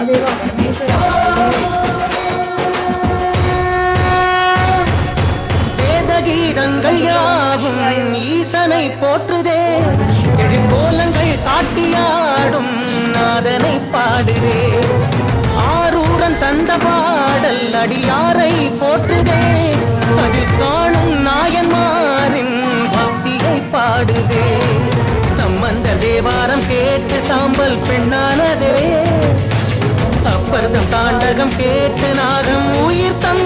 தேவா பரமேஸ்வரா வேதகீதங்கள் யாவும் ஈசனை போற்றுதே, எழிற்கோலங்கள் காட்டியாடும் நாதனை பாடுதே. ஆரூரன் தந்த பாடல் அடியாரை போற்றுதே, அதில் காணும் நாயன்மாரின் பக்தியை பாடுதே. சம்பந்த தேவாரம் கேட்டு சாம்பல் பெண்ணானதே, அப்பர்தம் தாண்டகம் கேட்டு நாகம் உயிர் தந்த